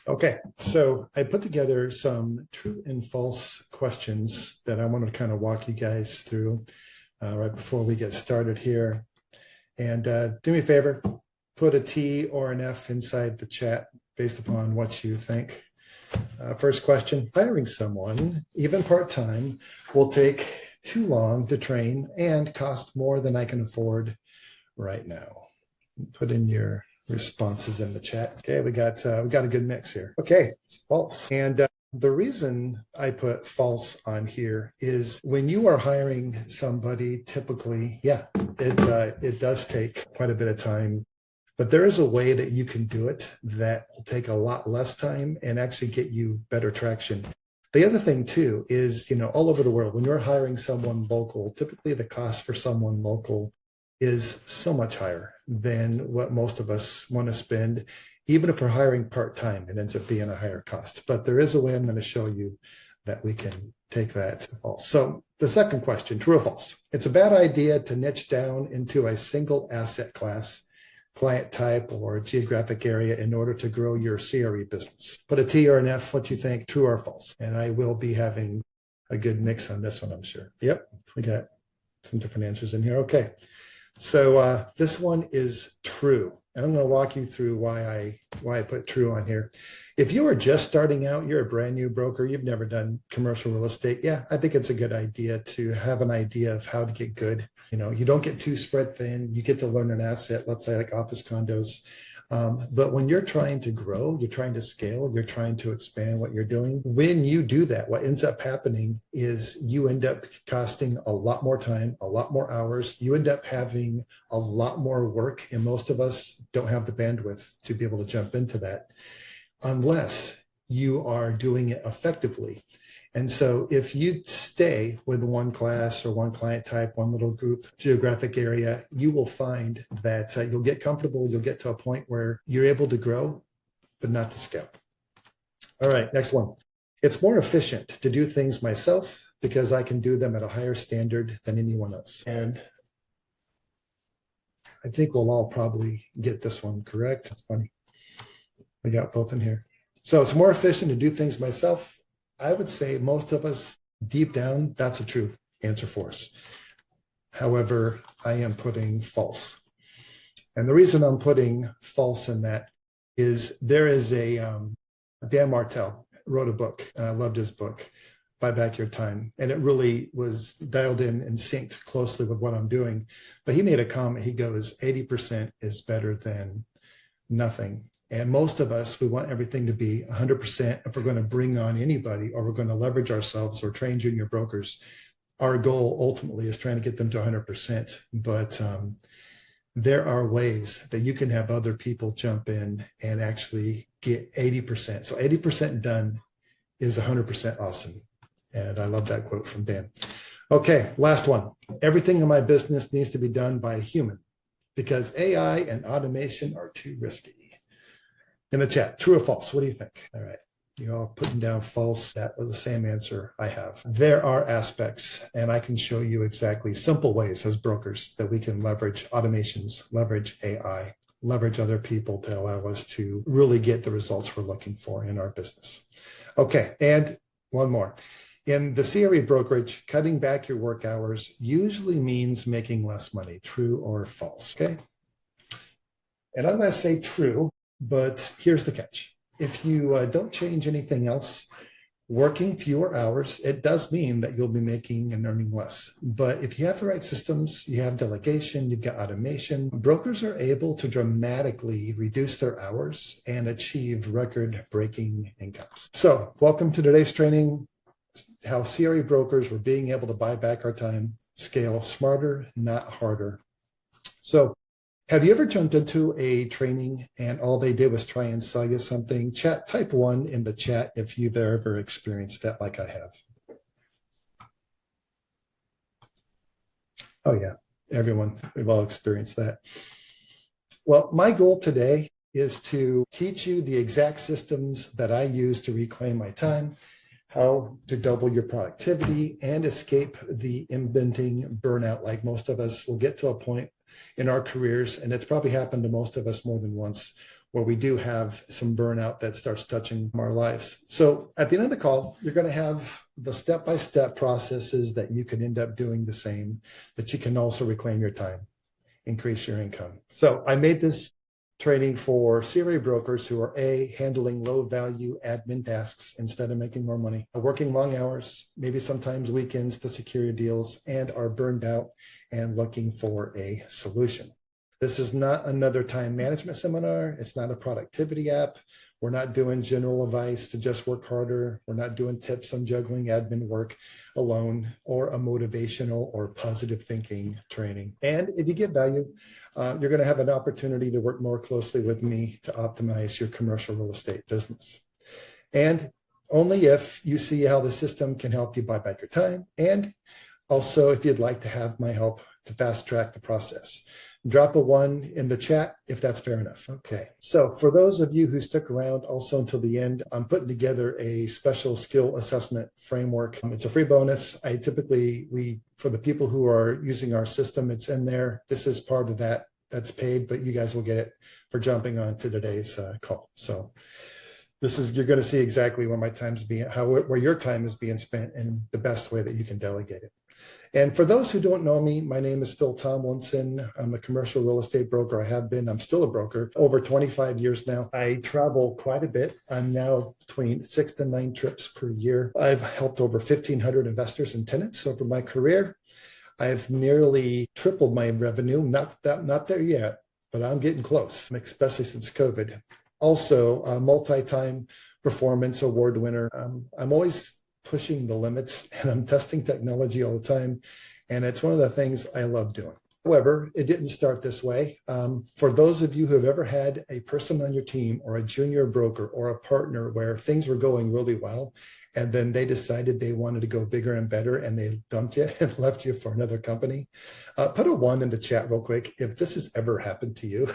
Okay, so I put together some true and false questions that I want to kind of walk you guys through right before we get started here. And do me a favor, put a T or an F inside the chat based upon what you think. First question, hiring someone, even part-time, will take too long to train and cost more than I can afford right now. Put in your responses in the chat. Okay, we got a good mix here. Okay, false. And the reason I put false on here is when you are hiring somebody, typically, it does take quite a bit of time, but there is a way that you can do it that will take a lot less time and actually get you better traction. The other thing too is, all over the world, when you're hiring someone local, typically the cost for someone local is so much higher than what most of us want to spend. Even if we're hiring part-time, it ends up being a higher cost. But there is a way I'm going to show you that we can take that to false. So the second question, true or false? It's a bad idea to niche down into a single asset class, client type, or geographic area in order to grow your CRE business. Put a T or an F, what you think, true or false? And I will be having a good mix on this one, I'm sure. Yep, we got some different answers in here. Okay. So this one is true. And I'm going to walk you through why I put true on here. If you are just starting out, you're a brand new broker, you've never done commercial real estate. Yeah, I think it's a good idea to have an idea of how to get good. You don't get too spread thin. You get to learn an asset, let's say like office condos. But when you're trying to grow, you're trying to scale, you're trying to expand what you're doing. When you do that, what ends up happening is you end up costing a lot more time, a lot more hours. You end up having a lot more work, and most of us don't have the bandwidth to be able to jump into that unless you are doing it effectively. And so if you stay with one class or one client type, one little group, geographic area, you will find that you'll get comfortable. You'll get to a point where you're able to grow, but not to scale. All right, next one. It's more efficient to do things myself because I can do them at a higher standard than anyone else. And I think we'll all probably get this one correct. It's funny. We got both in here. So it's more efficient to do things myself. I would say most of us, deep down, that's a true answer for us. However, I am putting false. And the reason I'm putting false in that is there is a Dan Martell wrote a book, and I loved his book, Buy Back Your Time. And it really was dialed in and synced closely with what I'm doing. But he made a comment. He goes, 80% is better than nothing. And most of us, we want everything to be 100% if we're going to bring on anybody or we're going to leverage ourselves or train junior brokers. Our goal ultimately is trying to get them to 100%. But there are ways that you can have other people jump in and actually get 80%. So 80% done is 100% awesome. And I love that quote from Dan. Okay, last one. Everything in my business needs to be done by a human because AI and automation are too risky. In the chat, true or false? What do you think? All right, you're all putting down false. That was the same answer I have. There are aspects, and I can show you exactly simple ways as brokers that we can leverage automations, leverage AI, leverage other people to allow us to really get the results we're looking for in our business. Okay, and one more. In the CRE brokerage, cutting back your work hours usually means making less money. True or false? Okay. And I'm going to say true. But here's the catch. If you don't change anything else, working fewer hours, it does mean that you'll be making and earning less. But if you have the right systems, you have delegation, you've got automation, brokers are able to dramatically reduce their hours and achieve record-breaking incomes. So welcome to today's training, how CRE brokers were being able to buy back our time, scale smarter, not harder. So have you ever jumped into a training and all they did was try and sell you something? Type 1 in the chat if you've ever experienced that like I have. Oh yeah, everyone, we've all experienced that. Well, my goal today is to teach you the exact systems that I use to reclaim my time, how to double your productivity and escape the impending burnout. Like most of us will get to a point in our careers, and it's probably happened to most of us more than once, where we do have some burnout that starts touching our lives. So at the end of the call, you're going to have the step-by-step processes that you can end up doing the same, that you can also reclaim your time, increase your income. So I made this training for CRE brokers who are handling low value admin tasks instead of making more money, working long hours, maybe sometimes weekends to secure your deals, and are burned out and looking for a solution. This is not another time management seminar. It's not a productivity app. We're not doing general advice to just work harder. We're not doing tips on juggling admin work alone, or a motivational or positive thinking training. And if you get value, you're going to have an opportunity to work more closely with me to optimize your commercial real estate business. And only if you see how the system can help you buy back your time, and also if you'd like to have my help to fast track the process. Drop a 1 in the chat if that's fair enough. Okay, so for those of you who stick around also until the end, I'm putting together a special skill assessment framework. It's a free bonus. For the people who are using our system, it's in there. This is part of that that's paid, but you guys will get it for jumping on to today's call. So you're going to see exactly where my time's where your time is being spent in the best way that you can delegate it. And for those who don't know me, my name is Phill Tomlinson. I'm a commercial real estate broker. I have been. I'm still a broker. Over 25 years now. I travel quite a bit. I'm now between 6 to 9 trips per year. I've helped over 1,500 investors and tenants over my career. I've nearly tripled my revenue. Not there yet, but I'm getting close, especially since COVID. Also, a multi-time performance award winner. I'm always pushing the limits, and I'm testing technology all the time. And it's one of the things I love doing. However, it didn't start this way. For those of you who have ever had a person on your team or a junior broker or a partner where things were going really well, and then they decided they wanted to go bigger and better, and they dumped you and left you for another company, put a 1 in the chat real quick if this has ever happened to you.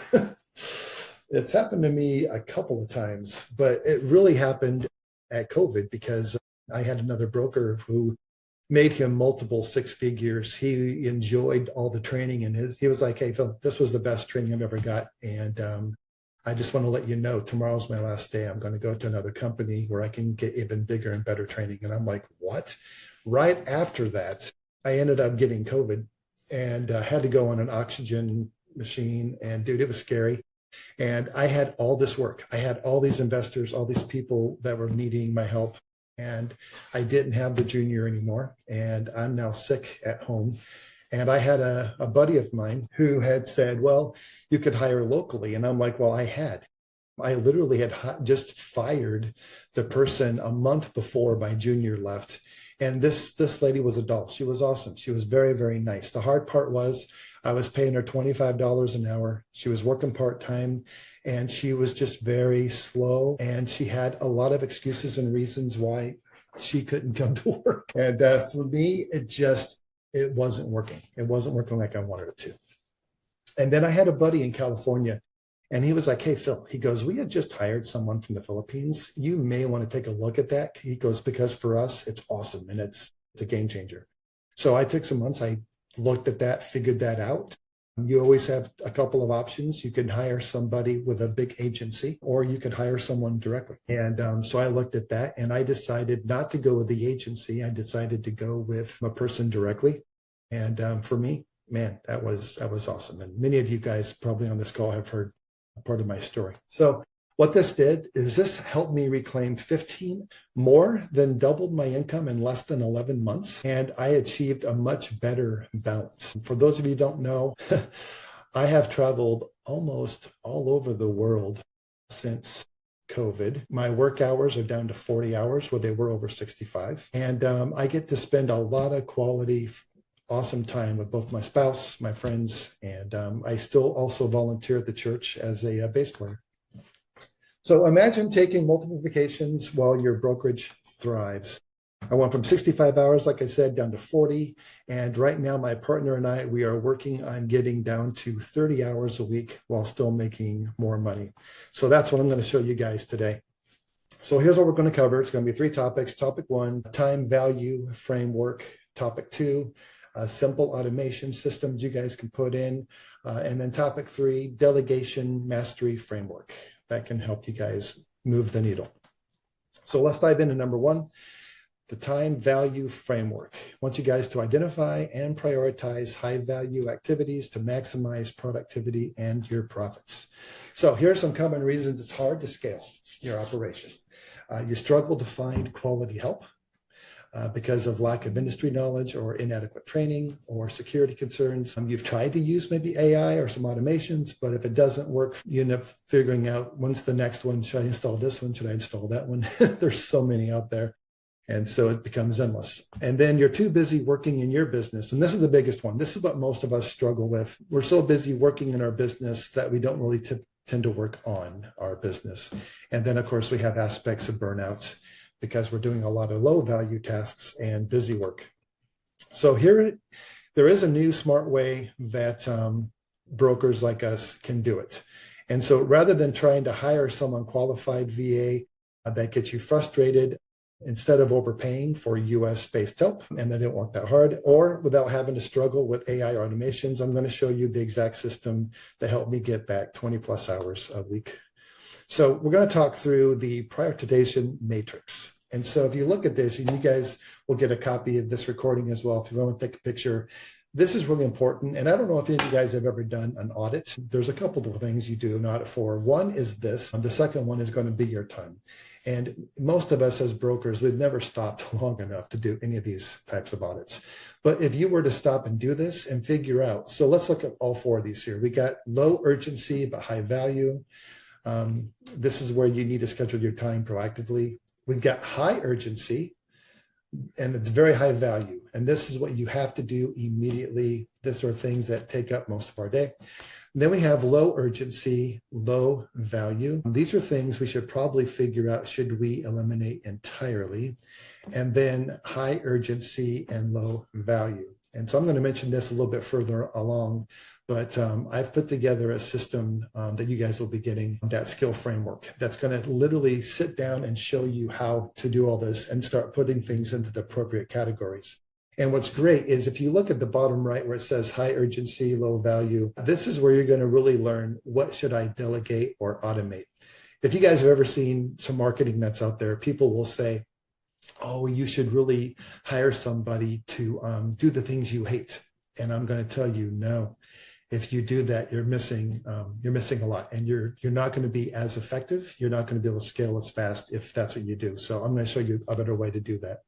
It's happened to me a couple of times, but it really happened at COVID because I had another broker who made him multiple 6 figures. He enjoyed all the training, and he was like, "Hey, Phill, this was the best training I've ever got. And I just want to let you know, tomorrow's my last day. I'm going to go to another company where I can get even bigger and better training." And I'm like, "What?" Right after that, I ended up getting COVID and had to go on an oxygen machine. And dude, it was scary. And I had all this work. I had all these investors, all these people that were needing my help. And I didn't have the junior anymore. And I'm now sick at home. And I had a buddy of mine who had said, "Well, you could hire locally." And I'm like, "Well, I literally had just fired the person a month before my junior left. And this lady was a doll. She was awesome. She was very, very nice. The hard part was I was paying her $25 an hour. She was working part-time, and she was just very slow. And she had a lot of excuses and reasons why she couldn't come to work. And for me, it wasn't working. It wasn't working like I wanted it to. And then I had a buddy in California, and he was like, "Hey, Phill," he goes, "we had just hired someone from the Philippines. You may want to take a look at that." He goes, "Because for us, it's awesome, and it's a game changer." So I took some months. I looked at that, figured that out. You always have a couple of options. You can hire somebody with a big agency, or you could hire someone directly. And so I looked at that, and I decided not to go with the agency. I decided to go with a person directly. And for me, man, that was awesome. And many of you guys probably on this call have heard part of my story. So what this did is this helped me reclaim 15, more than doubled my income in less than 11 months. And I achieved a much better balance. For those of you who don't know, I have traveled almost all over the world since COVID. My work hours are down to 40 hours where they were over 65. And I get to spend a lot of quality, awesome time with both my spouse, my friends, and I still also volunteer at the church as a bass player. So imagine taking multiple vacations while your brokerage thrives. I went from 65 hours, like I said, down to 40. And right now, my partner and we are working on getting down to 30 hours a week while still making more money. So that's what I'm going to show you guys today. So here's what we're going to cover. It's going to be 3 topics. Topic 1, time value framework. Topic 2, simple automation systems you guys can put in. And then topic 3, delegation mastery framework. that can help you guys move the needle. So let's dive into number one, the time value framework. I want you guys to identify and prioritize high value activities to maximize productivity and your profits. So here are some common reasons it's hard to scale your operation. You struggle to find quality help because of lack of industry knowledge or inadequate training or security concerns. You've tried to use maybe AI or some automations, but if it doesn't work, you end up figuring out when's the next one. Should I install this one? Should I install that one? There's so many out there. And so it becomes endless. And then you're too busy working in your business. And this is the biggest one. This is what most of us struggle with. We're so busy working in our business that we don't really tend to work on our business. And then, of course, we have aspects of burnout because we're doing a lot of low value tasks and busy work. So here, there is a new smart way that brokers like us can do it. And so rather than trying to hire some unqualified VA that gets you frustrated, instead of overpaying for US-based help, and that didn't work that hard, or without having to struggle with AI automations, I'm going to show you the exact system that helped me get back 20 plus hours a week. So we're going to talk through the prioritization matrix. And so if you look at this, and you guys will get a copy of this recording as well, if you want to take a picture, this is really important. And I don't know if any of you guys have ever done an audit. There's a couple of things you do an audit for. One is this. The second one is going to be your time. And most of us as brokers, we've never stopped long enough to do any of these types of audits. But if you were to stop and do this and figure out, so let's look at all four of these here. We got low urgency, but high value. This is where you need to schedule your time proactively. We've got high urgency, and it's very high value. And this is what you have to do immediately. These are things that take up most of our day. Then we have low urgency, low value. These are things we should probably figure out, should we eliminate entirely? And then high urgency and low value. And so I'm going to mention this a little bit further along, but I've put together a system that you guys will be getting, that skill framework, that's going to literally sit down and show you how to do all this and start putting things into the appropriate categories. And what's great is if you look at the bottom right where it says high urgency, low value, this is where you're going to really learn what should I delegate or automate. If you guys have ever seen some marketing that's out there, people will say, oh, you should really hire somebody to do the things you hate. And I'm going to tell you, no. If you do that, you're missing a lot, and you're not going to be as effective. You're not going to be able to scale as fast if that's what you do. So I'm going to show you a better way to do that.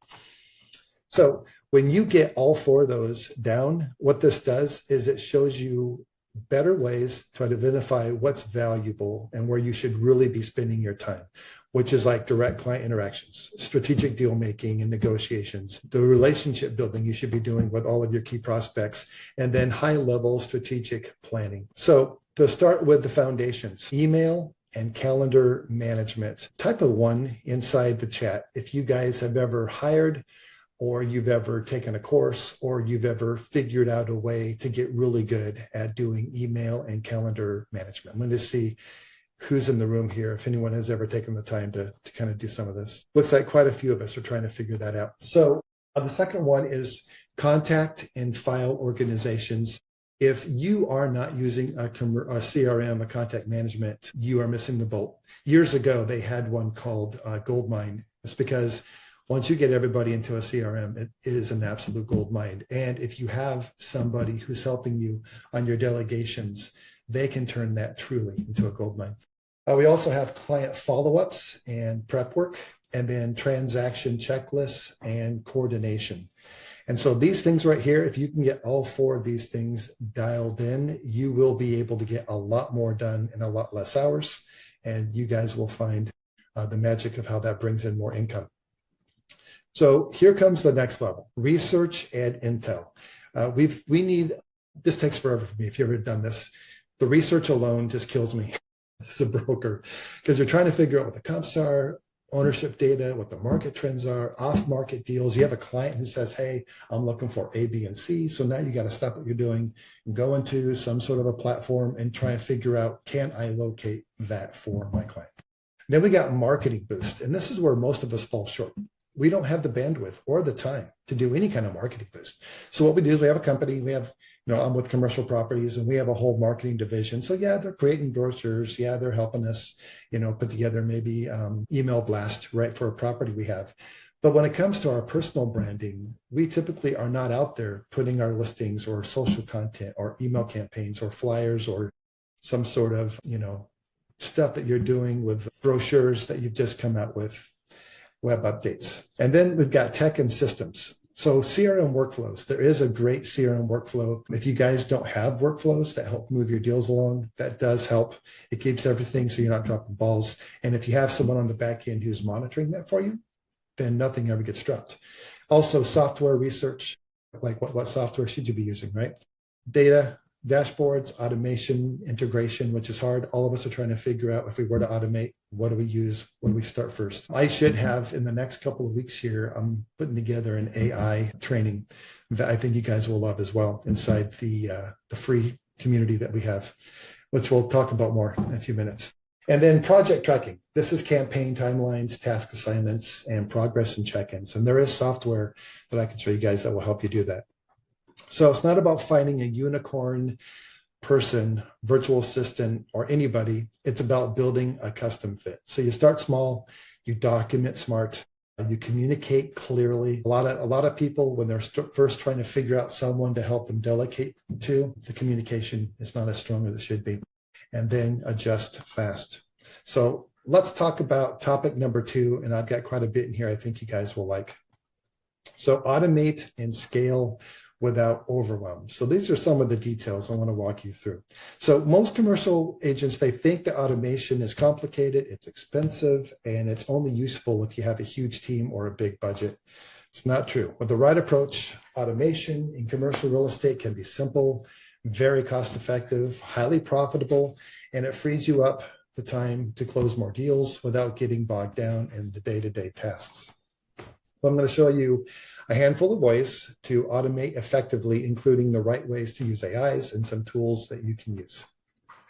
So when you get all four of those down, what this does is it shows you better ways to identify what's valuable and where you should really be spending your time, which is like direct client interactions, strategic deal making and negotiations, the relationship building you should be doing with all of your key prospects, and then high level strategic planning. So to start with the foundations, email and calendar management. Type a 1 inside the chat if you guys have ever hired, or you've ever taken a course, or you've ever figured out a way to get really good at doing email and calendar management. I'm going to see who's in the room here, if anyone has ever taken the time to kind of do some of this. Looks like quite a few of us are trying to figure that out. So the second one is contact and file organizations. If you are not using a CRM, a contact management, you are missing the boat. Years ago, they had one called Goldmine. It's because once you get everybody into a CRM, it is an absolute gold mine. And if you have somebody who's helping you on your delegations, they can turn that truly into a gold mine. We also have client follow-ups and prep work, and then transaction checklists and coordination. And so these things right here, if you can get all four of these things dialed in, you will be able to get a lot more done in a lot less hours. And you guys will find the magic of how that brings in more income. So here comes the next level, research and intel. We need, this takes forever for me if you've ever done this. The research alone just kills me as a broker, because you're trying to figure out what the comps are, ownership data, what the market trends are, off-market deals. You have a client who says, hey, I'm looking for A, B, and C. So now you got to stop what you're doing and go into some sort of a platform and try and figure out, can I locate that for my client? Then we got marketing boost. And this is where most of us fall short. We don't have the bandwidth or the time to do any kind of marketing boost. So what we do is we have a company, we have I'm with commercial properties and we have a whole marketing division. So yeah, they're creating brochures. Yeah, they're helping us, put together maybe email blast, right, for a property we have. But when it comes to our personal branding, we typically are not out there putting our listings or social content or email campaigns or flyers or some sort of, stuff that you're doing with brochures that you've just come out with, web updates. And then we've got tech and systems. So CRM workflows, there is a great CRM workflow. If you guys don't have workflows that help move your deals along, that does help. It keeps everything so you're not dropping balls. And if you have someone on the back end who's monitoring that for you, then nothing ever gets dropped. Also, software research, like what software should you be using, right? Data, dashboards, automation, integration, which is hard. All of us are trying to figure out if we were to automate, what do we use? What do we start first? I should have, in the next couple of weeks here, I'm putting together an AI training that I think you guys will love as well inside the free community that we have, which we'll talk about more in a few minutes. And then project tracking. This is campaign timelines, task assignments, and progress and check-ins. And there is software that I can show you guys that will help you do that. So it's not about finding a unicorn person, virtual assistant, or anybody. It's about building a custom fit. So you start small, you document smart, you communicate clearly. A lot of people, when they're first trying to figure out someone to help them delegate to, the communication is not as strong as it should be. And then adjust fast. So let's talk about topic number 2, and I've got quite a bit in here I think you guys will like. So automate and scale without overwhelm. So these are some of the details I want to walk you through. So most commercial agents, they think that automation is complicated, it's expensive, and it's only useful if you have a huge team or a big budget. It's not true. With the right approach, automation in commercial real estate can be simple, very cost-effective, highly profitable, and it frees you up the time to close more deals without getting bogged down in the day-to-day tasks. So I'm going to show you a handful of ways to automate effectively, including the right ways to use AIs and some tools that you can use.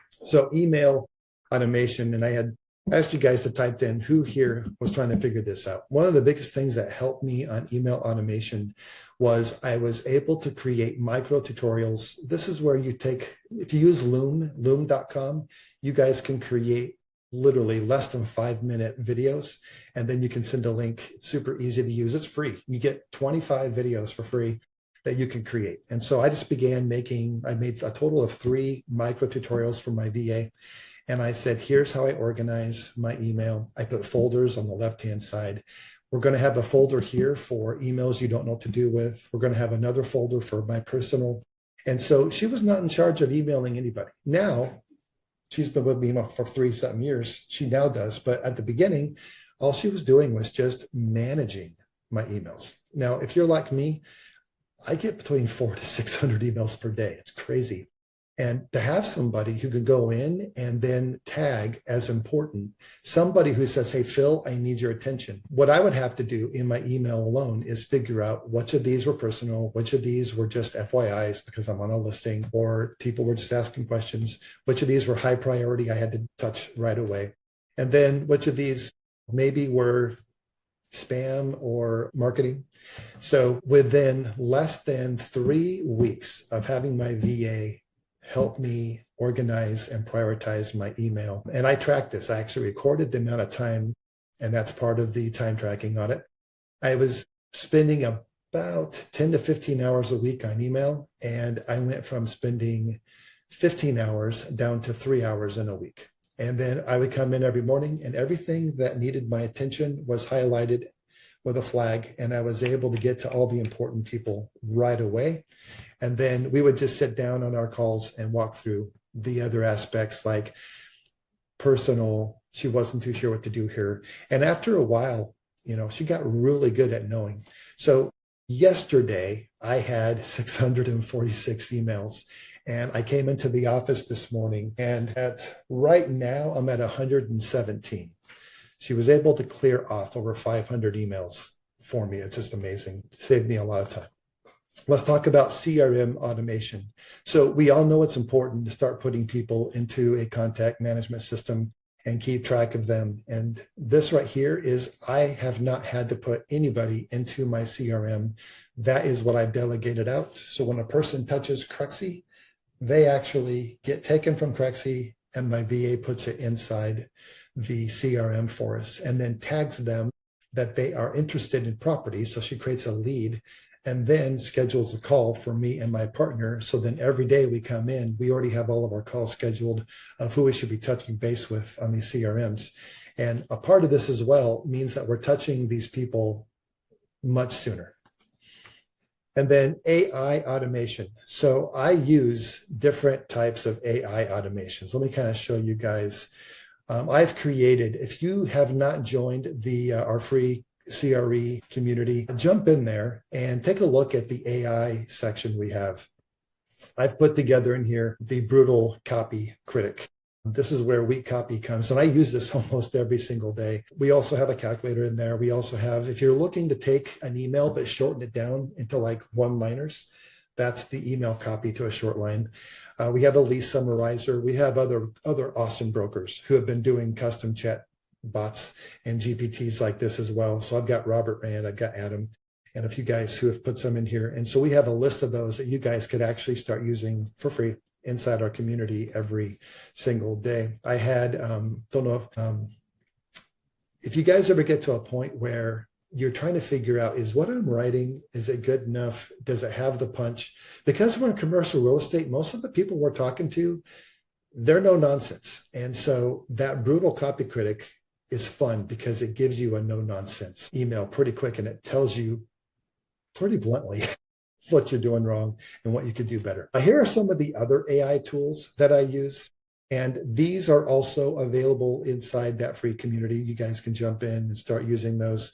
So email automation, and I had asked you guys to type in who here was trying to figure this out. One of the biggest things that helped me on email automation was I was able to create micro tutorials. This is where you take, if you use loom.com, you guys can create literally less than 5-minute videos, and then you can send a link. It's super easy to use. It's free. You get 25 videos for free that you can create. And so I just began I made a total of 3 micro tutorials for my VA. And I said, here's how I organize my email. I put folders on the left-hand side. We're going to have a folder here for emails you don't know what to do with. We're going to have another folder for my personal. And so she was not in charge of emailing anybody. Now, she's been with me for 3-something years. She now does. But at the beginning, all she was doing was just managing my emails. Now, if you're like me, I get between 400 to 600 emails per day. It's crazy. And to have somebody who could go in and then tag as important, somebody who says, hey, Phill, I need your attention. What I would have to do in my email alone is figure out which of these were personal, which of these were just FYIs because I'm on a listing, or people were just asking questions, which of these were high priority I had to touch right away. And then which of these maybe were spam or marketing. So within less than 3 weeks of having my VA help me organize and prioritize my email. And I tracked this. I actually recorded the amount of time, and that's part of the time tracking audit. I was spending about 10 to 15 hours a week on email, and I went from spending 15 hours down to 3 hours in a week. And then I would come in every morning, and everything that needed my attention was highlighted with a flag, and I was able to get to all the important people right away. And then we would just sit down on our calls and walk through the other aspects like personal. She wasn't too sure what to do here. And after a while, she got really good at knowing. So yesterday I had 646 emails, and I came into the office this morning, and right now I'm at 117. She was able to clear off over 500 emails for me. It's just amazing. It saved me a lot of time. Let's talk about CRM automation. So we all know it's important to start putting people into a contact management system. and keep track of them. And this right here is, I have not had to put anybody into my CRM. That is what I've delegated out. So when a person touches CRE, they actually get taken from CRE, and my VA puts it inside the CRM for us, and then tags them that they are interested in property. So she creates a lead and then schedules a call for me and my partner. So then every day we come in, we already have all of our calls scheduled of who we should be touching base with on these CRMs. And a part of this as well means that we're touching these people much sooner. And then AI automation. So I use different types of AI automations. Let me kind of show you guys. I've created, if you have not joined our free CRE community, jump in there and take a look at the AI section we have. I've put together in here the brutal copy critic. This is where weak copy comes, and I use this almost every single day. We also have a calculator in there. We also have, if you're looking to take an email but shorten it down into like one-liners, that's the email copy to a short line. We have a lease summarizer. We have other awesome brokers who have been doing custom chat bots and GPTs like this as well. So I've got Robert Rand, I've got Adam, and a few guys who have put some in here. And so we have a list of those that you guys could actually start using for free inside our community every single day. I had, don't know if you guys ever get to a point where you're trying to figure out, is what I'm writing, is it good enough? Does it have the punch? Because we're in commercial real estate, most of the people we're talking to, they're no nonsense. And so that brutal copy critic is fun because it gives you a no nonsense email pretty quick, and it tells you pretty bluntly what you're doing wrong and what you could do better. Here are some of the other AI tools that I use. And these are also available inside that free community. You guys can jump in and start using those.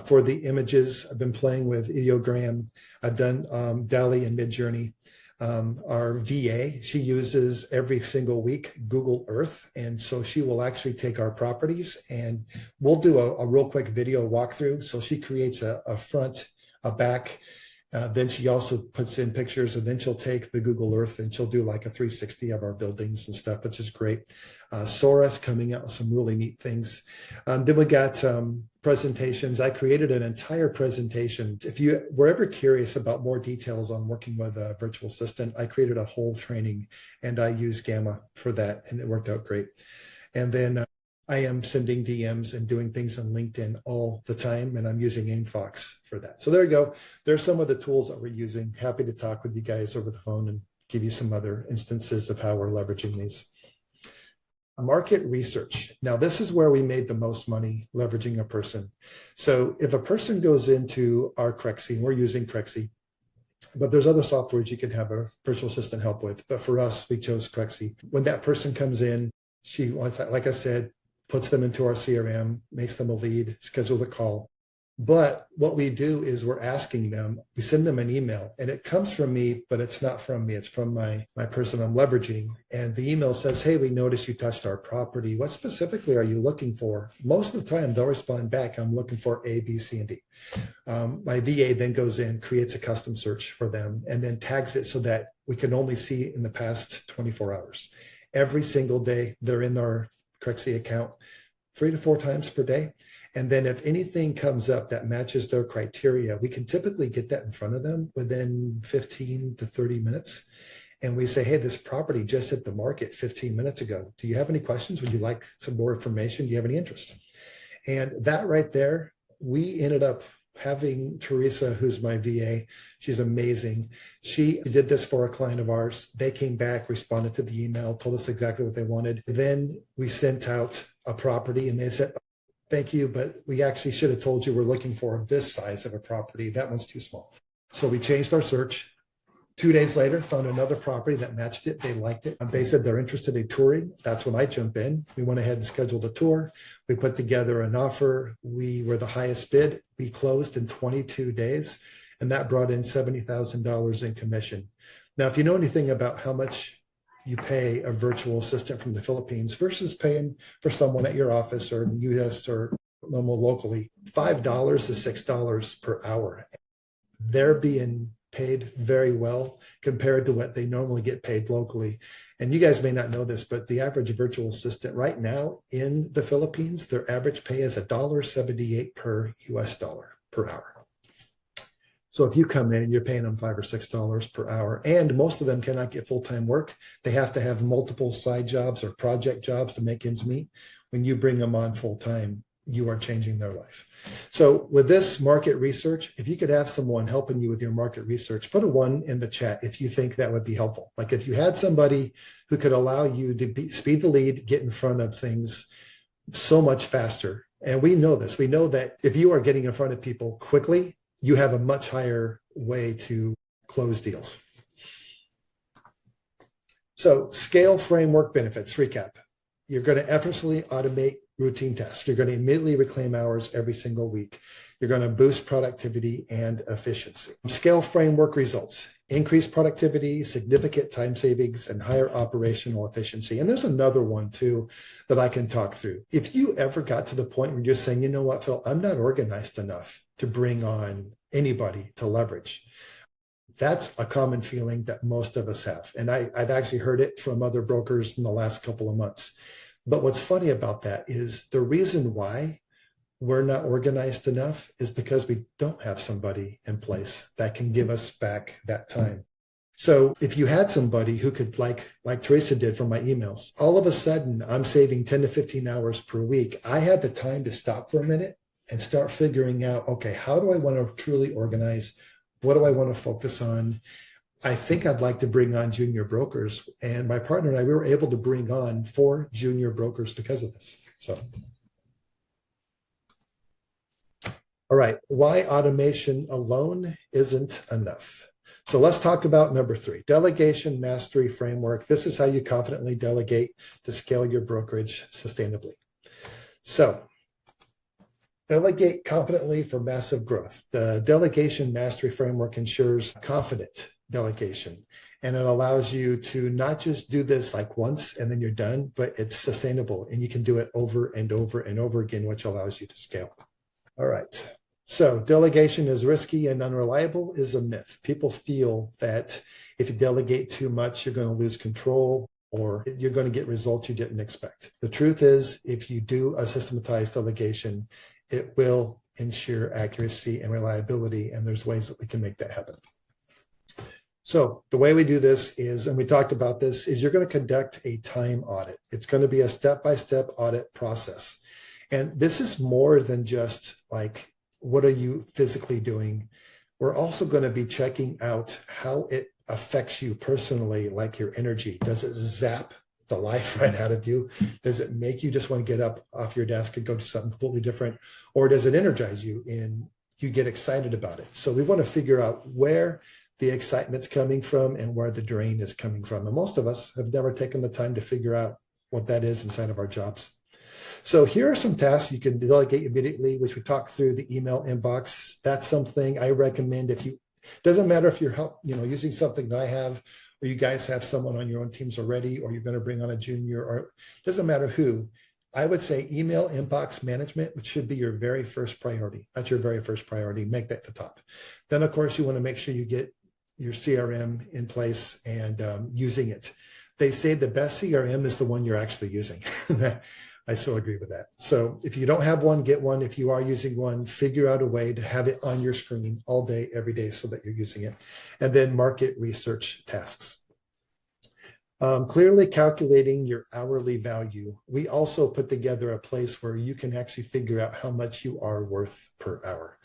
For the images, I've been playing with Ideogram. I've done DALL-E and Midjourney. Our VA, she uses every single week Google Earth. And so she will actually take our properties, and we'll do a real quick video walkthrough. So she creates a front, a back. Then she also puts in pictures, and then she'll take the Google Earth and she'll do like a 360 of our buildings and stuff, which is great. Sora's coming out with some really neat things. Then we got presentations. I created an entire presentation. If you were ever curious about more details on working with a virtual assistant, I created a whole training, and I used Gamma for that, and it worked out great. And then I am sending DMs and doing things on LinkedIn all the time, and I'm using AimFox for that. So there you go. There's some of the tools that we're using. Happy to talk with you guys over the phone and give you some other instances of how we're leveraging these. Market research. Now, this is where we made the most money leveraging a person. So if a person goes into our CRE, and we're using CRE, but there's other softwares you can have a virtual assistant help with. But for us, we chose CRE. When that person comes in, she wants, like I said, puts them into our CRM, makes them a lead, schedules a call. But what we do is we're asking them, we send them an email, and it comes from me, but it's not from me. It's from my person I'm leveraging. And the email says, hey, we noticed you touched our property. What specifically are you looking for? Most of the time, they'll respond back, I'm looking for A, B, C, and D. My VA then goes in, creates a custom search for them, and then tags it so that we can only see in the past 24 hours. Every single day, they're in our CRE account 3 to 4 times per day. And then if anything comes up that matches their criteria, we can typically get that in front of them within 15 to 30 minutes. And we say, hey, this property just hit the market 15 minutes ago. Do you have any questions? Would you like some more information? Do you have any interest? And that right there, we ended up having Teresa, who's my VA. She's amazing. She did this for a client of ours. They came back, responded to the email, told us exactly what they wanted. Then we sent out a property, and they said, thank you, but we actually should have told you we're looking for this size of a property. That one's too small. So we changed our search. 2 days later, found another property that matched it. They liked it. They said they're interested in touring. That's when I jump in. We went ahead and scheduled a tour. We put together an offer. We were the highest bid. We closed in 22 days, and that brought in $70,000 in commission. Now, if you know anything about how much you pay a virtual assistant from the Philippines versus paying for someone at your office or in the US or normal locally, $5 to $6 per hour. They're being paid very well compared to what they normally get paid locally. And you guys may not know this, but the average virtual assistant right now in the Philippines, their average pay is $1.78 per US dollar per hour. So if you come in and you're paying them $5 or $6 per hour, and most of them cannot get full-time work, they have to have multiple side jobs or project jobs to make ends meet. When you bring them on full-time, you are changing their life. So with this market research, if you could have someone helping you with your market research, put a 1 in the chat if you think that would be helpful. Like if you had somebody who could allow you to speed the lead, get in front of things so much faster. And we know this. We know that if you are getting in front of people quickly, you have a much higher way to close deals. So scale framework benefits, recap. You're going to effortlessly automate routine tasks. You're going to immediately reclaim hours every single week. You're going to boost productivity and efficiency. Scale framework results, increased productivity, significant time savings, and higher operational efficiency. And there's another one too that I can talk through. If you ever got to the point where you're saying, you know what, Phill, I'm not organized enough to bring on anybody to leverage. That's a common feeling that most of us have. And I've actually heard it from other brokers in the last couple of months. But what's funny about that is the reason why we're not organized enough is because we don't have somebody in place that can give us back that time. So if you had somebody who could, like Teresa did from my emails, all of a sudden I'm saving 10 to 15 hours per week. I had the time to stop for a minute and start figuring out, okay, how do I want to truly organize? What do I want to focus on? I think I'd like to bring on junior brokers. And my partner and I, we were able to bring on 4 junior brokers because of this. So, all right, why automation alone isn't enough. So let's talk about number 3, delegation mastery framework. This is how you confidently delegate to scale your brokerage sustainably. So delegate confidently for massive growth. The delegation mastery framework ensures confident delegation, and it allows you to not just do this like once and then you're done, but it's sustainable and you can do it over and over and over again, which allows you to scale. All right. So delegation is risky and unreliable is a myth. People feel that if you delegate too much, you're going to lose control or you're going to get results you didn't expect. The truth is, if you do a systematized delegation, it will ensure accuracy and reliability, and there's ways that we can make that happen. So the way we do this is, and we talked about this, is you're going to conduct a time audit. It's going to be a step-by-step audit process. And this is more than just like, what are you physically doing? We're also going to be checking out how it affects you personally, like your energy. Does it zap the life right out of you? Does it make you just want to get up off your desk and go do something completely different? Or does it energize you and you get excited about it? So we want to figure out where the excitement's coming from and where the drain is coming from. And most of us have never taken the time to figure out what that is inside of our jobs. So here are some tasks you can delegate immediately, which we talked through the email inbox. That's something I recommend. If you, doesn't matter if you're using something that I have, or you guys have someone on your own teams already, or you're going to bring on a junior, or doesn't matter who. I would say email inbox management, which should be your very first priority. That's your very first priority. Make that the top. Then, of course, you want to make sure you get your CRM in place and using it. They say the best CRM is the one you're actually using. I still agree with that. So if you don't have one, get one. If you are using one, figure out a way to have it on your screen all day, every day, so that you're using it. And then market research tasks. Clearly calculating your hourly value. We also put together a place where you can actually figure out how much you are worth per hour.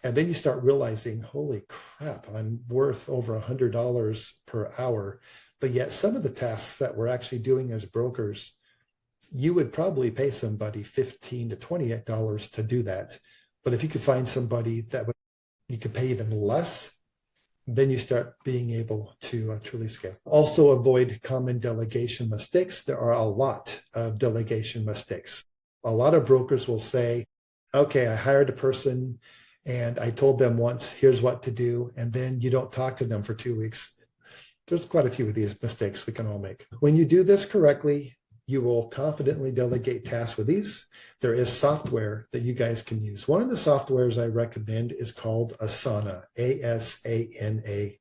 And then you start realizing, holy crap, I'm worth over $100 per hour. But yet some of the tasks that we're actually doing as brokers, you would probably pay somebody $15 to $28 to do that. But if you could find somebody that you could pay even less, then you start being able to truly scale. Also avoid common delegation mistakes. There are a lot of delegation mistakes. A lot of brokers will say, okay, I hired a person and I told them once, here's what to do. And then you don't talk to them for 2 weeks. There's quite a few of these mistakes we can all make. When you do this correctly, You will confidently delegate tasks with ease. There is software that you guys can use. One of the softwares I recommend is called Asana, ASANA.com.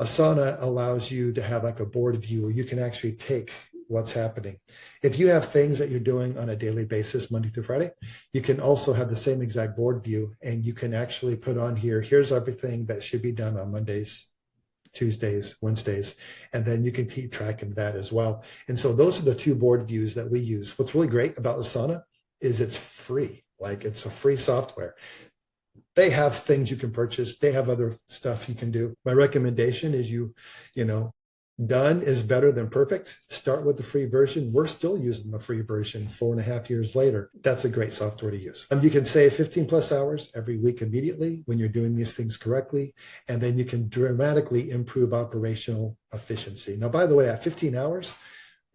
Asana allows you to have like a board view where you can actually take what's happening. If you have things that you're doing on a daily basis, Monday through Friday, you can also have the same exact board view, and you can actually put on here, here's everything that should be done on Mondays, Tuesdays, Wednesdays, and then you can keep track of that as well. And so those are the two board views that we use. What's really great about Asana is it's free. Like, it's a free software. They have things you can purchase. They have other stuff you can do. My recommendation is done is better than perfect. Start with the free version. We're still using the free version 4.5 years later. That's a great software to use. You can save 15 plus hours every week immediately when you're doing these things correctly. And then you can dramatically improve operational efficiency. Now, by the way, at 15 hours,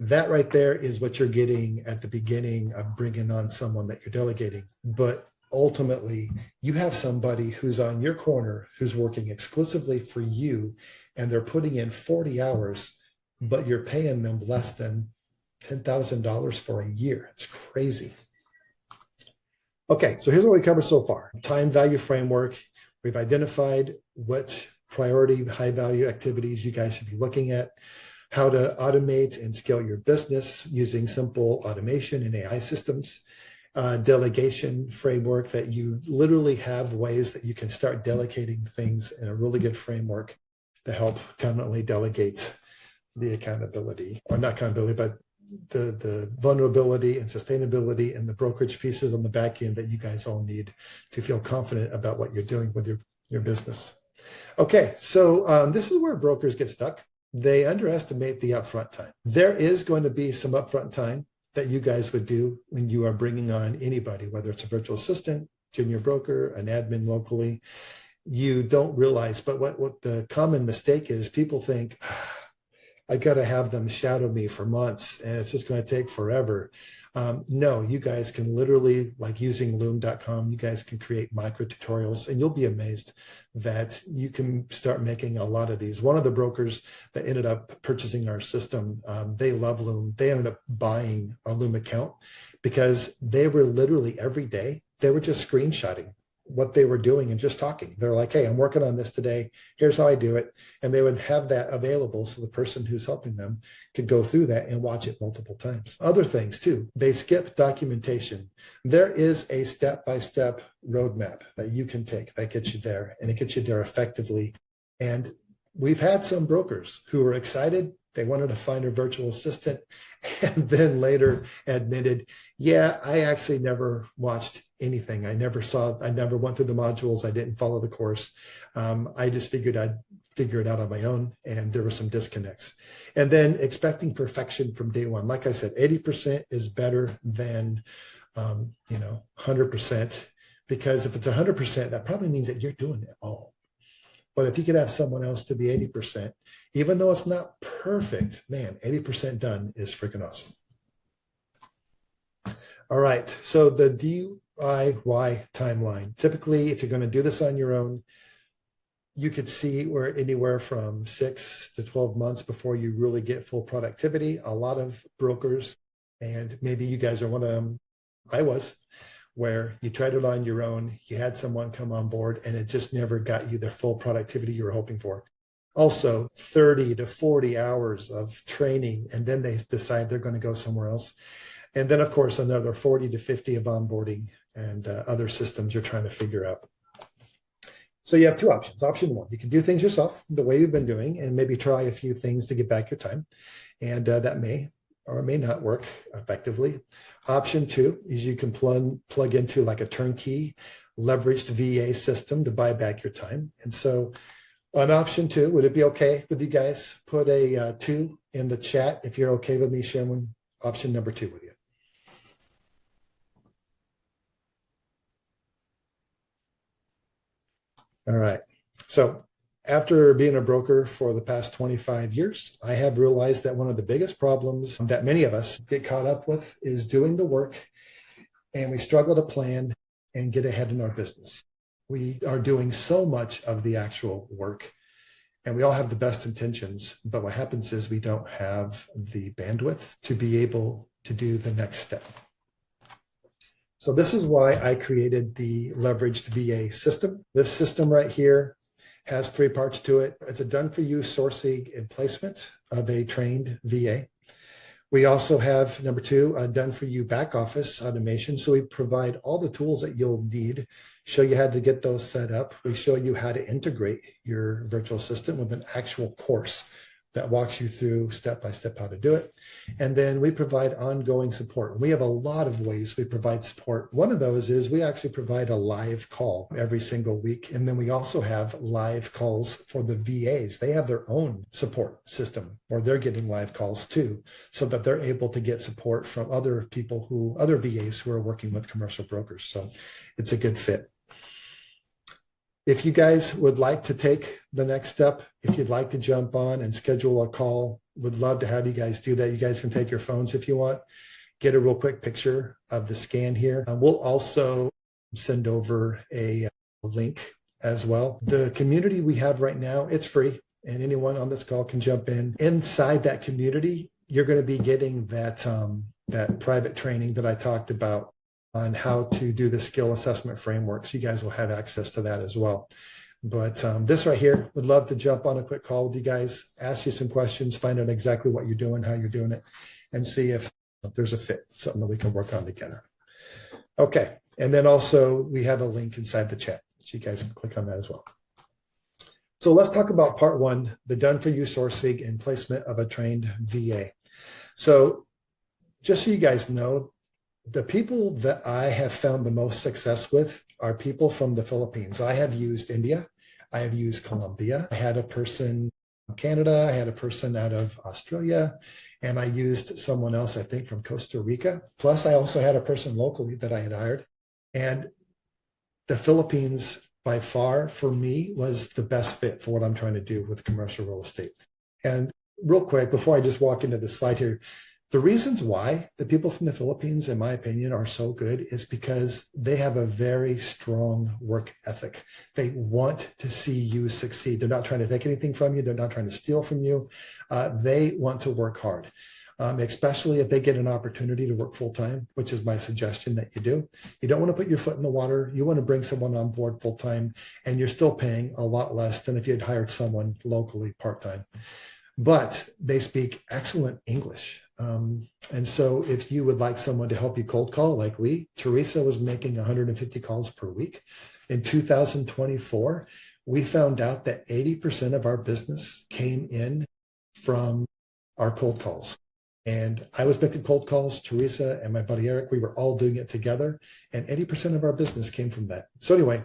that right there is what you're getting at the beginning of bringing on someone that you're delegating. But ultimately, you have somebody who's on your corner, who's working exclusively for you, and they're putting in 40 hours, but you're paying them less than $10,000 for a year. It's crazy. Okay, so here's what we covered so far. Time value framework. We've identified what priority high value activities you guys should be looking at, how to automate and scale your business using simple automation and AI systems, delegation framework that you literally have ways that you can start delegating things in a really good framework to help confidently delegate the accountability, or not accountability, but the vulnerability and sustainability and the brokerage pieces on the back end that you guys all need to feel confident about what you're doing with your business. Okay, so this is where brokers get stuck. They underestimate the upfront time. There is going to be some upfront time that you guys would do when you are bringing on anybody, whether it's a virtual assistant, junior broker, an admin locally. You don't realize, but what the common mistake is, people think, I got to have them shadow me for months and it's just going to take forever. No, you guys can literally, like using loom.com, you guys can create micro tutorials, and you'll be amazed that you can start making a lot of these. One of the brokers that ended up purchasing our system, they love Loom. They ended up buying a Loom account because they were literally every day, they were just screenshotting what they were doing and just talking. They're like, hey, I'm working on this today. Here's how I do it. And they would have that available so the person who's helping them could go through that and watch it multiple times. Other things too, they skip documentation. There is a step-by-step roadmap that you can take that gets you there, and it gets you there effectively. And we've had some brokers who were excited. They wanted to find a virtual assistant, and then later admitted, yeah, I actually never watched anything. I never went through the modules. I didn't follow the course. I just figured I'd figure it out on my own, and there were some disconnects. And then expecting perfection from day one. Like I said, 80% is better than 100%, because if it's 100%, that probably means that you're doing it all. But if you could have someone else to the 80%, even though it's not perfect, man, 80% done is freaking awesome. All right, so the DIY timeline. Typically, if you're going to do this on your own, you could see where anywhere from 6 to 12 months before you really get full productivity. A lot of brokers, and maybe you guys are one of them, I was, where you tried it on your own, you had someone come on board, and it just never got you the full productivity you were hoping for. Also, 30 to 40 hours of training, and then they decide they're going to go somewhere else. And then, of course, another 40 to 50 of onboarding and other systems you're trying to figure out. So you have two options. Option one, you can do things yourself the way you've been doing and maybe try a few things to get back your time. And that may or may not work effectively. Option two is you can plug into like a turnkey leveraged VA system to buy back your time. And so on option two, would it be okay with you guys? Put a 2 in the chat if you're okay with me sharing option number 2 with you. All right. So after being a broker for the past 25 years, I have realized that one of the biggest problems that many of us get caught up with is doing the work, and we struggle to plan and get ahead in our business. We are doing so much of the actual work, And we all have the best intentions, but what happens is we don't have the bandwidth to be able to do the next step. So this is why I created the LeveragedVA system. This system right here has 3 parts to it. It's a done-for-you sourcing and placement of a trained VA. We also have, number 2, a done-for-you back office automation. So we provide all the tools that you'll need, show you how to get those set up. We show you how to integrate your virtual assistant with an actual course that walks you through step-by-step how to do it. And then we provide ongoing support. We have a lot of ways we provide support. One of those is we actually provide a live call every single week. And then we also have live calls for the VAs. They have their own support system where they're getting live calls too, so that they're able to get support from other people other VAs who are working with commercial brokers. So it's a good fit. If you guys would like to take the next step, if you'd like to jump on and schedule a call, would love to have you guys do that. You guys can take your phones if you want, get a real quick picture of the scan here. We'll also send over a link as well. The community we have right now, it's free, and anyone on this call can jump in. Inside that community, you're going to be getting that private training that I talked about on how to do the skill assessment frameworks. You guys will have access to that as well. But this right here, would love to jump on a quick call with you guys, ask you some questions, find out exactly what you're doing, how you're doing it, and see if there's a fit, something that we can work on together. Okay, and then also we have a link inside the chat, so you guys can click on that as well. So let's talk about part 1, the done-for-you sourcing and placement of a trained VA. So just so you guys know, the people that I have found the most success with are people from the Philippines. I have used India. I have used Colombia. I had a person from Canada. I had a person out of Australia. And I used someone else, I think, from Costa Rica. Plus, I also had a person locally that I had hired. And the Philippines, by far, for me, was the best fit for what I'm trying to do with commercial real estate. And real quick, before I just walk into the slide here, the reasons why the people from the Philippines, in my opinion, are so good is because they have a very strong work ethic. They want to see you succeed. They're not trying to take anything from you. They're not trying to steal from you. They want to work hard, especially if they get an opportunity to work full-time, which is my suggestion that you do. You don't want to put your foot in the water. You want to bring someone on board full-time, and you're still paying a lot less than if you had hired someone locally part-time. But they speak excellent English. And so if you would like someone to help you cold call like Teresa was making 150 calls per week. In 2024, we found out that 80% of our business came in from our cold calls. And I was making cold calls, Teresa and my buddy Eric, we were all doing it together. And 80% of our business came from that. So anyway,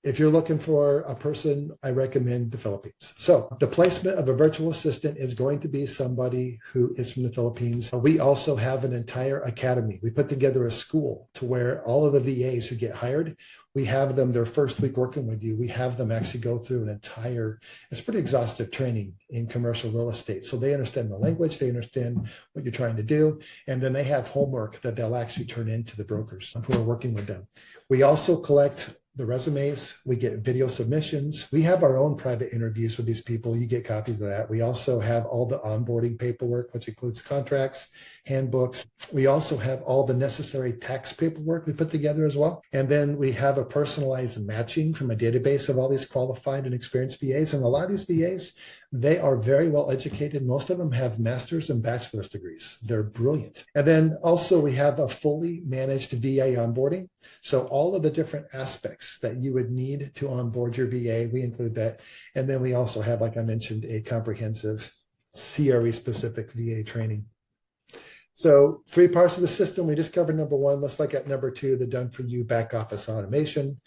if you're looking for a person, I recommend the Philippines. So the placement of a virtual assistant is going to be somebody who is from the Philippines. We also have an entire academy. We put together a school to where all of the VAs who get hired, we have them their first week working with you. We have them actually go through it's pretty exhaustive training in commercial real estate. So they understand the language, they understand what you're trying to do, and then they have homework that they'll actually turn into the brokers who are working with them. We also collect the resumes, we get video submissions. We have our own private interviews with these people. You get copies of that. We also have all the onboarding paperwork, which includes contracts, handbooks. We also have all the necessary tax paperwork we put together as well. And then we have a personalized matching from a database of all these qualified and experienced VAs. And a lot of these VAs, they are very well educated. Most of them have master's and bachelor's degrees. They're brilliant. And then also we have a fully managed VA onboarding. So all of the different aspects that you would need to onboard your VA, we include that. And then we also have, like I mentioned, a comprehensive CRE specific VA training. So 3 parts of the system. We just covered number 1. Let's look at number 2, the done for you back office automation.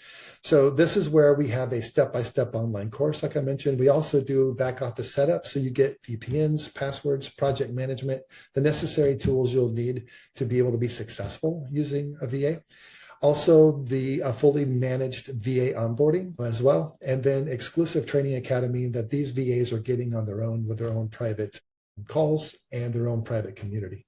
So this is where we have a step-by-step online course. Like I mentioned, we also do back office setup. So you get VPNs, passwords, project management, the necessary tools you'll need to be able to be successful using a VA. Also, the fully managed VA onboarding as well. And then exclusive training academy that these VAs are getting on their own with their own private calls and their own private community.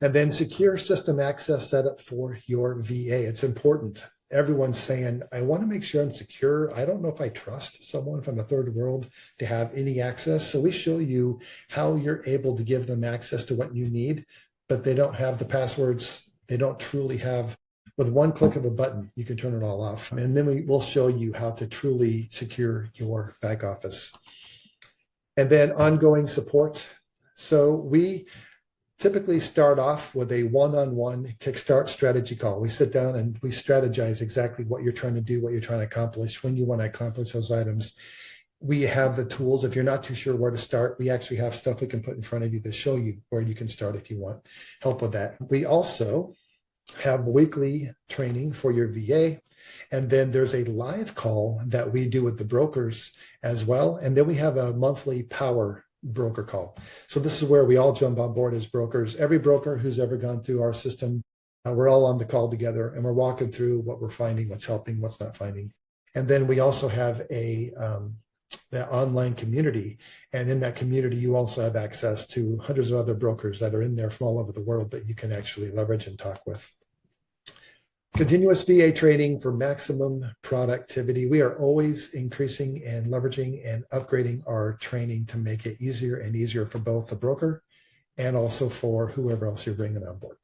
And then secure system access setup for your VA. It's important. everyone's saying, I want to make sure I'm secure. I don't know if I trust someone from the third world to have any access. So we show you how you're able to give them access to what you need, but they don't have the passwords. They don't truly have, with one click of a button, you can turn it all off. And then we will show you how to truly secure your back office. And then ongoing support. So we typically start off with a one-on-one kickstart strategy call. We sit down and we strategize exactly what you're trying to do, what you're trying to accomplish, when you want to accomplish those items. We have the tools. If you're not too sure where to start, we actually have stuff we can put in front of you to show you where you can start if you want help with that. We also have weekly training for your VA. And then there's a live call that we do with the brokers as well. And then we have a monthly power broker call. So this is where we all jump on board as brokers. Every broker who's ever gone through our system, we're all on the call together and we're walking through what we're finding, what's helping, what's not finding. And then we also have the online community. And in that community, you also have access to hundreds of other brokers that are in there from all over the world that you can actually leverage and talk with. Continuous VA training for maximum productivity. We are always increasing and leveraging and upgrading our training to make it easier and easier for both the broker and also for whoever else you're bringing on board.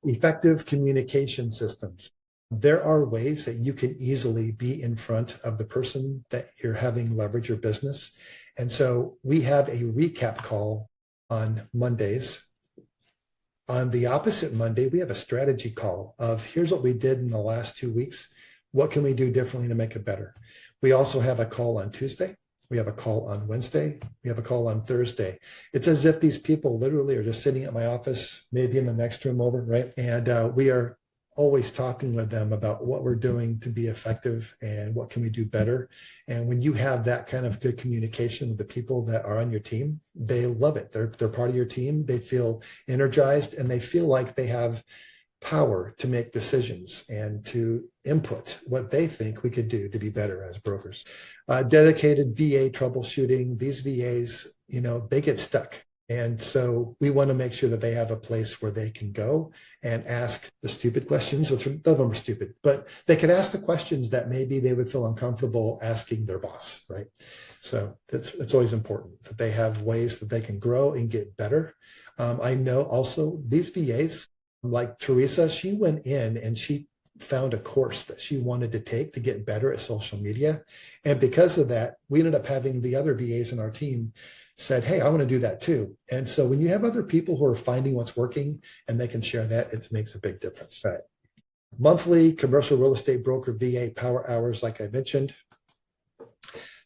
Effective communication systems. There are ways that you can easily be in front of the person that you're having leverage your business. And so we have a recap call on Mondays. On the opposite Monday, we have a strategy call of here's what we did in the last 2 weeks. What can we do differently to make it better? We also have a call on Tuesday. We have a call on Wednesday. We have a call on Thursday. It's as if these people literally are just sitting at my office, maybe in the next room over, right? And we are always talking with them about what we're doing to be effective and what can we do better. And when you have that kind of good communication with the people that are on your team, they love it. They're part of your team. They feel energized and they feel like they have power to make decisions and to input what they think we could do to be better as brokers. Dedicated VA troubleshooting. These VAs, they get stuck. And so we want to make sure that they have a place where they can go and ask the stupid questions, which none of them are stupid, but they can ask the questions that maybe they would feel uncomfortable asking their boss, right? So it's always important that they have ways that they can grow and get better. I know also these VAs, like Teresa, she went in and she found a course that she wanted to take to get better at social media. And because of that, we ended up having the other VAs in our team said, hey, I want to do that too. And so when you have other people who are finding what's working and they can share that, it makes a big difference. Right. Monthly commercial real estate broker VA power hours, like I mentioned.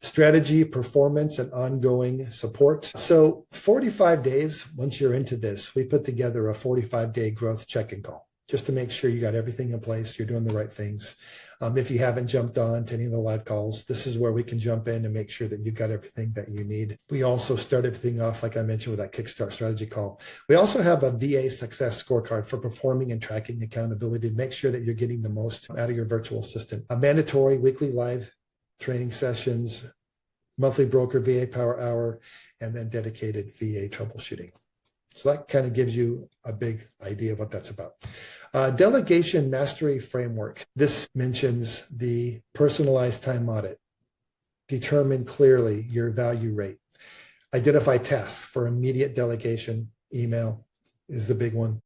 Strategy, performance, and ongoing support. So 45 days, once you're into this, we put together a 45-day growth check-in call just to make sure you got everything in place, you're doing the right things. If you haven't jumped on to any of the live calls, this is where we can jump in and make sure that you've got everything that you need. We also start everything off, like I mentioned, with that Kickstart strategy call. We also have a VA success scorecard for performing and tracking accountability to make sure that you're getting the most out of your virtual assistant. A mandatory weekly live training sessions, monthly broker VA power hour, and then dedicated VA troubleshooting. So that kind of gives you a big idea of what that's about. Delegation mastery framework. This mentions the personalized time audit. Determine clearly your value rate. Identify tasks for immediate delegation. Email is the big one.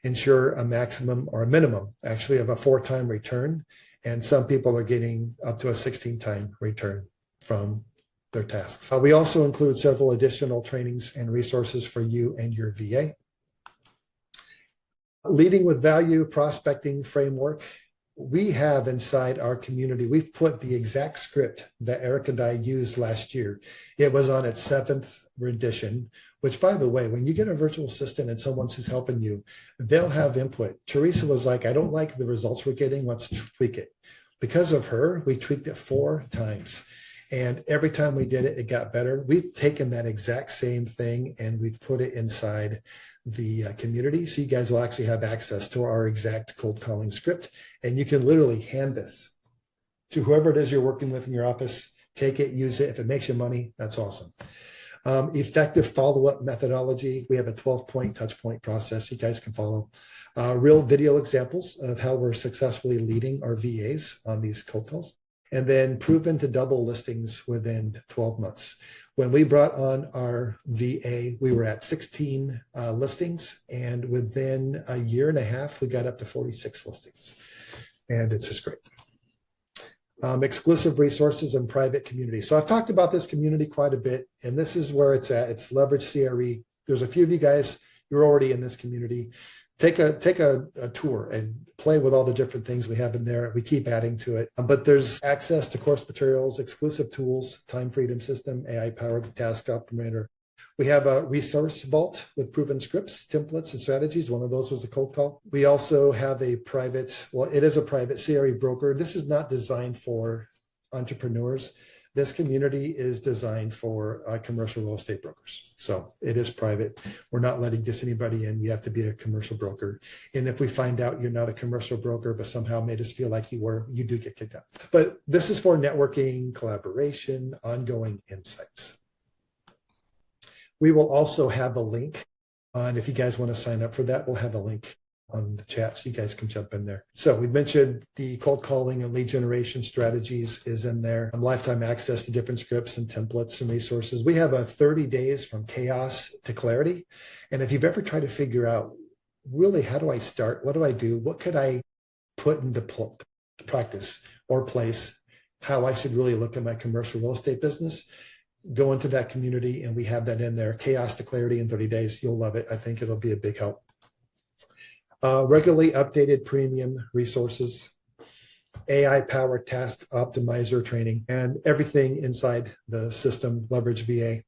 Ensure a maximum or a minimum, actually, of a 4-time return. And some people are getting up to a 16-time return from their tasks. We also include several additional trainings and resources for you and your VA. Leading with value prospecting framework. We have inside our community, we've put the exact script that Eric and I used last year. It was on its 7th rendition, which, by the way, when you get a virtual assistant and someone who's helping you, they'll have input. Teresa was like, I don't like the results we're getting. Let's tweak it. Because of her, we tweaked it 4 times. And every time we did it, it got better. We've taken that exact same thing and we've put it inside the community. So you guys will actually have access to our exact cold calling script. And you can literally hand this to whoever it is you're working with in your office. Take it, use it. If it makes you money, that's awesome. Effective follow-up methodology. We have a 12-point touch point process you guys can follow. Real video examples of how we're successfully leading our VAs on these cold calls. And then proven to double listings within 12 months. When we brought on our VA, we were at 16 listings. And within a year and a half, we got up to 46 listings. And it's just great. Exclusive resources and private community. So I've talked about this community quite a bit, and this is where it's at. It's Leverage CRE. There's a few of you guys, you're already in this community. Take a tour and play with all the different things we have in there. We keep adding to it. But there's access to course materials, exclusive tools, time freedom system, AI-powered task optimizer. We have a resource vault with proven scripts, templates, and strategies. One of those was the cold call. We also have a private, well, it is a private CRE broker. This is not designed for entrepreneurs. This community is designed for commercial real estate brokers. So it is private. We're not letting just anybody in. You have to be a commercial broker. And if we find out you're not a commercial broker, but somehow made us feel like you were, you do get kicked out. But this is for networking, collaboration, ongoing insights. We will also have a link on, if you guys want to sign up for that, we'll have a link on the chat so you guys can jump in there. So we mentioned the cold calling and lead generation strategies is in there. Lifetime access to different scripts and templates and resources. We have a 30 days from chaos to clarity. And if you've ever tried to figure out, really, how do I start? What do I do? What could I put into practice or place? How I should really look at my commercial real estate business? Go into that community, and we have that in there. Chaos to clarity in 30 days. You'll love it. I think it'll be a big help. Regularly updated premium resources, AI-powered task optimizer training, and everything inside the system, LeveragedVA.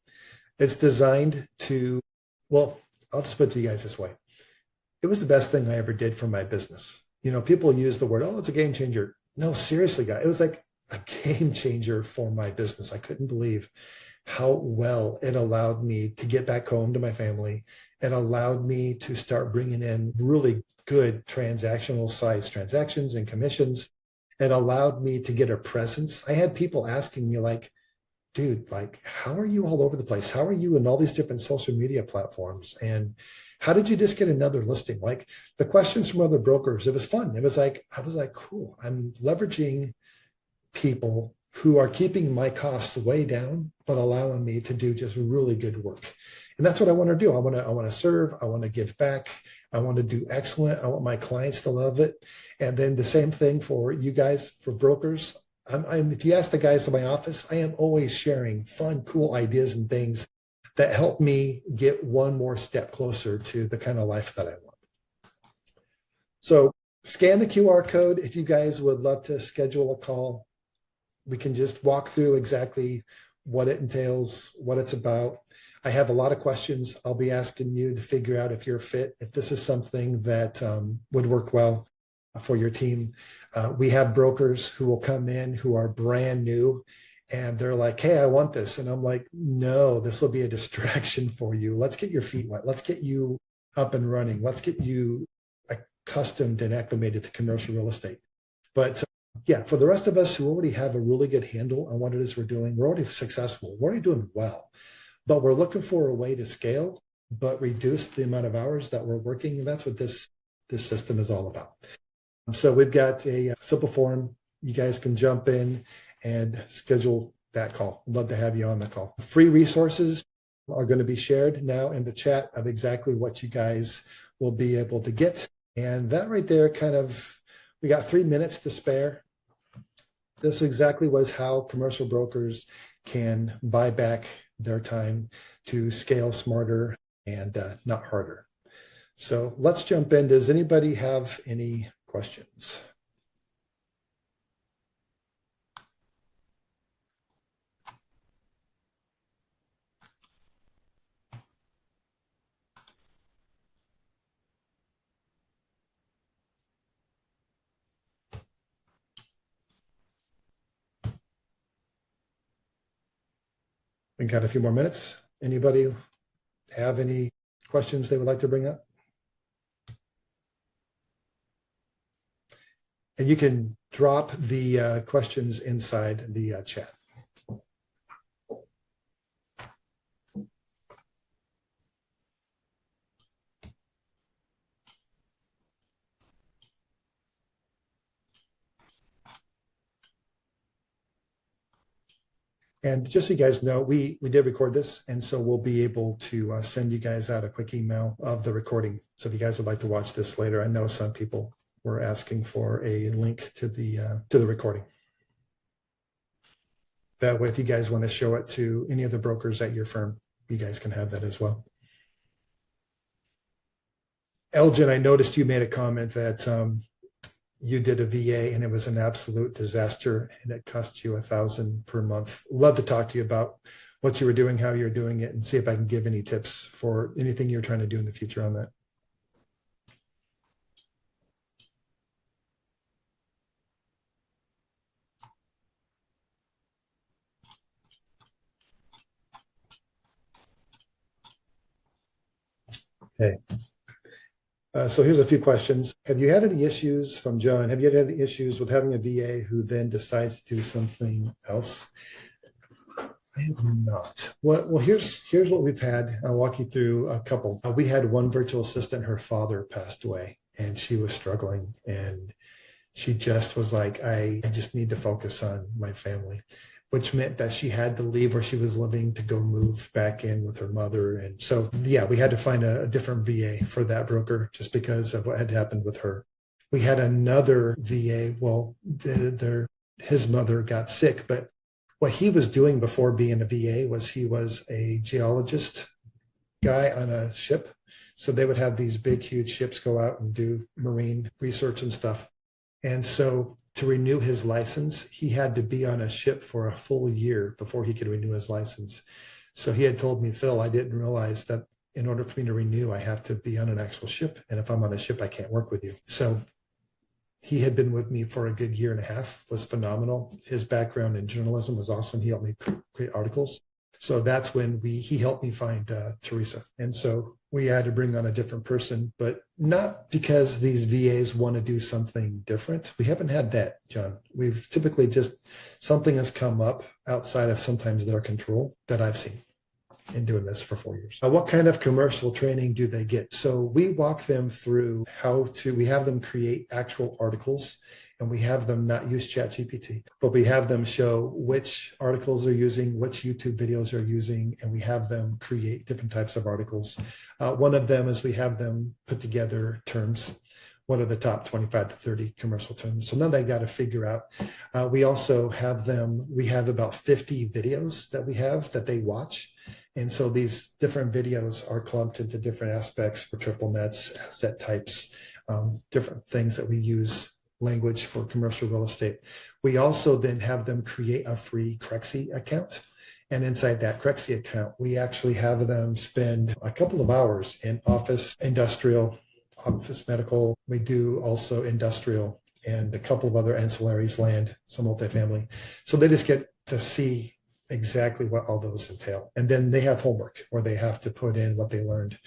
It's designed to, well, I'll just put it to you guys this way. It was the best thing I ever did for my business. You know, people use the word, oh, it's a game changer. No, seriously, guys, it was like a game changer for my business. I couldn't believe how well it allowed me to get back home to my family. It allowed me to start bringing in really good transactional size transactions and commissions. It allowed me to get a presence. I had people asking me like, dude, like, how are you all over the place? How are you in all these different social media platforms? And how did you just get another listing? Like the questions from other brokers, it was fun. It was like, I was like, cool. I'm leveraging people who are keeping my costs way down, but allowing me to do just really good work. And that's what I want to do. I want to serve. I want to give back. I want to do excellent. I want my clients to love it. And then the same thing for you guys, for brokers. If you ask the guys in my office, I am always sharing fun, cool ideas and things that help me get one more step closer to the kind of life that I want. So scan the QR code if you guys would love to schedule a call. We can just walk through exactly what it entails, what it's about. I have a lot of questions. I'll be asking you to figure out if you're fit, if this is something that would work well for your team. We have brokers who will come in who are brand new and they're like, hey, I want this. And I'm like, no, this will be a distraction for you. Let's get your feet wet. Let's get you up and running. Let's get you accustomed and acclimated to commercial real estate. But yeah, for the rest of us who already have a really good handle on what it is we're doing, we're already successful. We're already doing well, but we're looking for a way to scale, but reduce the amount of hours that we're working. And that's what this system is all about. So we've got a simple form. You guys can jump in and schedule that call. I'd love to have you on the call. Free resources are going to be shared now in the chat of exactly what you guys will be able to get. And that right there kind of, we got 3 minutes to spare. This exactly was how commercial brokers can buy back their time to scale smarter and not harder. So let's jump in. Does anybody have any questions? We got a few more minutes. Anybody have any questions they would like to bring up? And you can drop the questions inside the chat. And just so you guys know, we did record this, and so we'll be able to send you guys out a quick email of the recording. So if you guys would like to watch this later, I know some people were asking for a link to the recording. That way, if you guys want to show it to any of the brokers at your firm, you guys can have that as well. Elgin, I noticed you made a comment that you did a VA and it was an absolute disaster and it cost you $1,000 per month. Love to talk to you about what you were doing, how you're doing it, and see if I can give any tips for anything you're trying to do in the future on that. Okay. So here's a few questions. Have you had any issues from John? Have you had any issues with having a VA who then decides to do something else? I have not. Well, here's what we've had. I'll walk you through a couple. We had one virtual assistant. Her father passed away, and she was struggling, and she just was like, I just need to focus on my family, which meant that she had to leave where she was living to go move back in with her mother. And so, yeah, we had to find a different VA for that broker just because of what had happened with her. We had another VA. Well, his mother got sick, but what he was doing before being a VA was he was a geologist guy on a ship. So they would have these big, huge ships go out and do marine research and stuff. And so to renew his license, he had to be on a ship for a full year before he could renew his license. So he had told me, Phill, I didn't realize that in order for me to renew, I have to be on an actual ship. And if I'm on a ship, I can't work with you. So he had been with me for a good year and a half, was phenomenal. His background in journalism was awesome. He helped me create articles. So that's when he helped me find Teresa. And so we had to bring on a different person, but not because these VAs want to do something different. We haven't had that, John. We've typically just, something has come up outside of sometimes their control that I've seen in doing this for 4 years. What kind of commercial training do they get? So we walk them through we have them create actual articles, and we have them not use ChatGPT, but we have them show which articles they're using, which YouTube videos they're using, and we have them create different types of articles. One of them is we have them put together terms. What are the top 25 to 30 commercial terms? So now they got to figure out. We also have we have about 50 videos that they watch. And so these different videos are clumped into different aspects for triple nets, asset types, different things that we use language for commercial real estate. We also then have them create a free CRE account. And inside that CRE account, we actually have them spend a couple of hours in office, industrial, office medical. We do also industrial and a couple of other ancillaries, land, some multifamily. So they just get to see exactly what all those entail. And then they have homework where they have to put in what they learned,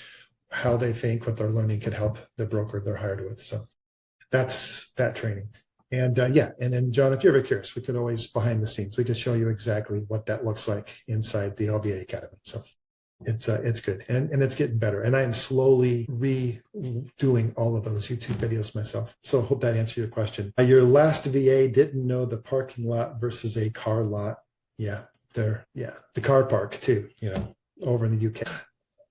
how they think what they're learning could help the broker they're hired with. So that's that training. And and then John, if you're ever curious, we could always behind the scenes, we could show you exactly what that looks like inside the LVA Academy. So it's good and it's getting better. And I am slowly redoing all of those YouTube videos myself. So I hope that answered your question. Your last VA didn't know the parking lot versus a car lot. Yeah. The car park too, over in the UK,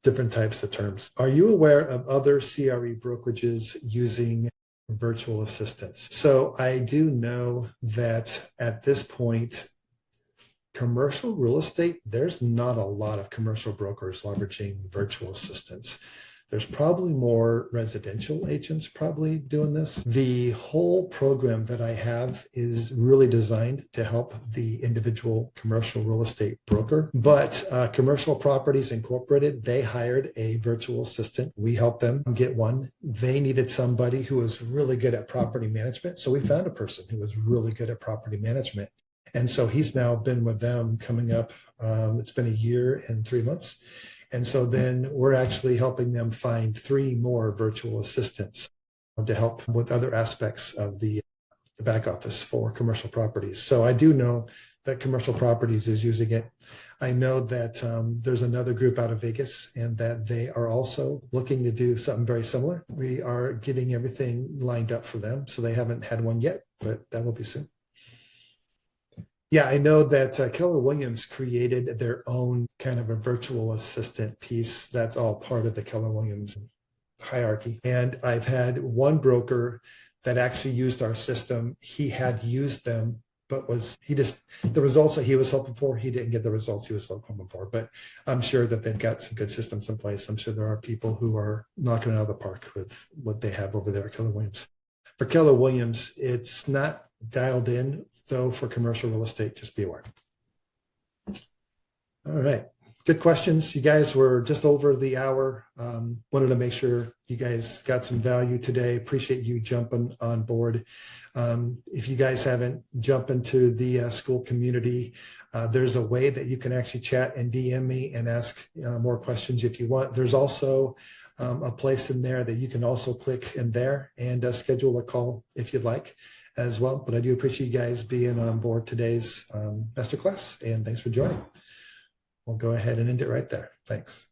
different types of terms. Are you aware of other CRE brokerages using virtual assistants? So I do know that at this point, commercial real estate, there's not a lot of commercial brokers leveraging virtual assistants. There's probably more residential agents probably doing this. The whole program that I have is really designed to help the individual commercial real estate broker. But Commercial Properties Incorporated, they hired a virtual assistant. We helped them get one. They needed somebody who was really good at property management. So we found a person who was really good at property management. And so he's now been with them coming up. It's been a year and 3 months. And so then we're actually helping them find 3 more virtual assistants to help with other aspects of the back office for commercial properties. So I do know that Commercial Properties is using it. I know that there's another group out of Vegas and that they are also looking to do something very similar. We are getting everything lined up for them. So they haven't had one yet, but that will be soon. Yeah, I know that Keller Williams created their own kind of a virtual assistant piece. That's all part of the Keller Williams hierarchy. And I've had one broker that actually used our system. He had used them, but the results that he was hoping for, he didn't get the results he was hoping for. But I'm sure that they've got some good systems in place. I'm sure there are people who are knocking it out of the park with what they have over there at Keller Williams. For Keller Williams, it's not dialed in, though, for commercial real estate. Just be aware. All right. Good questions. You guys were just over the hour. Wanted to make sure you guys got some value today. Appreciate you jumping on board. If you guys haven't jumped into the school community, there's a way that you can actually chat and DM me and ask more questions if you want. There's also a place in there that you can also click in there and schedule a call if you'd like as well. But I do appreciate you guys being on board today's masterclass, and thanks for joining. We'll go ahead and end it right there. Thanks.